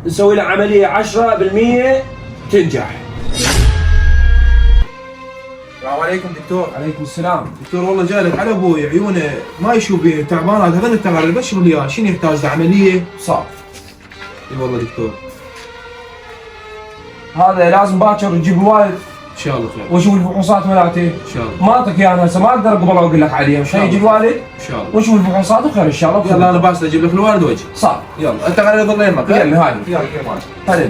نسوي له عملية 10% تنجح. السلام عليكم دكتور. عليكم السلام. دكتور والله جاي لك على ابوي، عيونه ما يشوف بيه، تعبان. هذا التمارين بشر لي اياه، شنو يحتاج عمليه؟ صار. اي والله دكتور. هذا لازم باكر تجيب الوالد ان شاء الله خير. واشوف الفحوصات مالته. ان شاء الله. ما اعطيك اياها هسه، ما اقدر قبل اقول لك عليها، مش يجي الوالد ان شاء الله ونشوف الفحوصات وخير ان شاء الله. يلا انا باسل اجيب لك الوالد واجي. صار. يلا انت غير ظل يمك. يلا هاي. يلا كمان. هلا.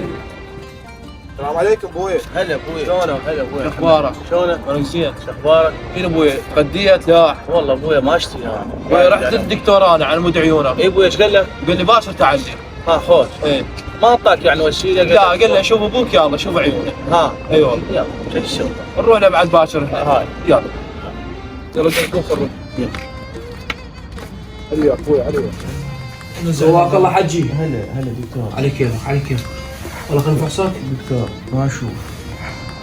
السلام عليكم ابوي. هلا ابوي، شلونك؟ هلا ابوي، اخبارك؟ شلونك؟ انا زين. شو اخبارك؟ فين ابوي؟ غديت لا والله ابوي ما اشتي انا. ابوي رحت للدكتور انا على مود عيونك. اي ابوي ايش قال لك؟ قال لي باشر تعال لي. ها خوش. ايه ما اعطاك يعني وسيله؟ لا قال لي شوف ابوك يلا شوف عيونه. ها اي والله. يلا شوف الشغل. نروح له بعد باشر هناك. هاي يلا يلا قوم خرج. علي ابوي علي. سواك الله حجي. هلا دكتور. على كيفك على كيفك. والله خلينا نفحصك. دكتور ما اشوف.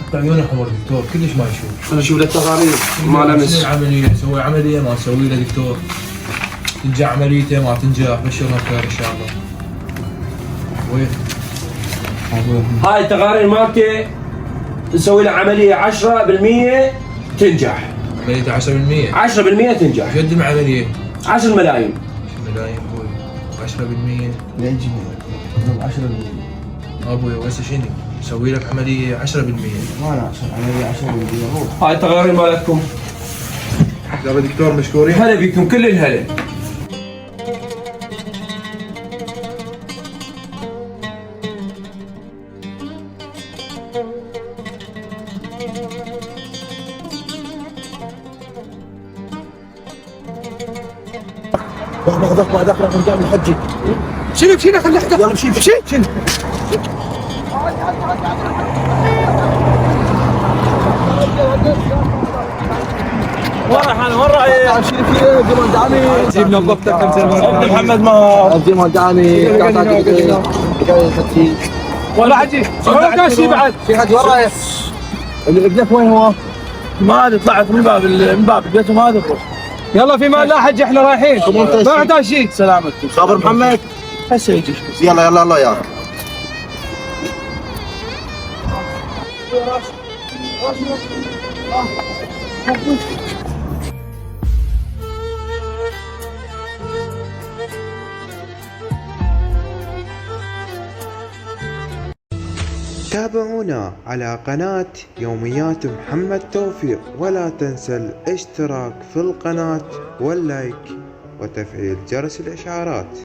حتى عيونه حمر دكتور، كلش ما يشوف. انا اشوف له التقارير ما لمس. عمليه نسوي عمليه ما نسوي له دكتور. تنجح عمليته ما تنجح، بشرنا خير ان شاء الله. وين؟ هاي التقارير مالته نسوي له عملية 10% تنجح. عمليته 10%. 10% تنجح. قد العمليه؟ 10 ملايين. ملايين ابوي. 10%. ليش 10%؟ ابوي وهسه شنو؟ نسوي لك عمليه 10%. ما ناقص عملية 10% روح. هاي التقارير مالتكم. يلا دكتور مشكورين. هلا بكم كل الهلا. بعد اخر نرجع من الحجي. شيلك خلي احكي. يلا مشي شيل. وين رايح؟ شيل فيه زمان دعمي. جيب نظفتك خمسة مرات. محمد ما زمان دعمي. ولا حجي ولا شيء بعد. في حد وين رايح؟ اللي رجلك وين هو؟ ما هذا طلعت من باب البيت وما هذا. يلا في مان لا حج احنا رايحين ما يحتاج شيء. سلامتك. صابر محمد. هسه يجي. يلا الله يا تابعونا على قناة يوميات محمد توفيق، ولا تنسى الاشتراك في القناة واللايك وتفعيل جرس الإشعارات.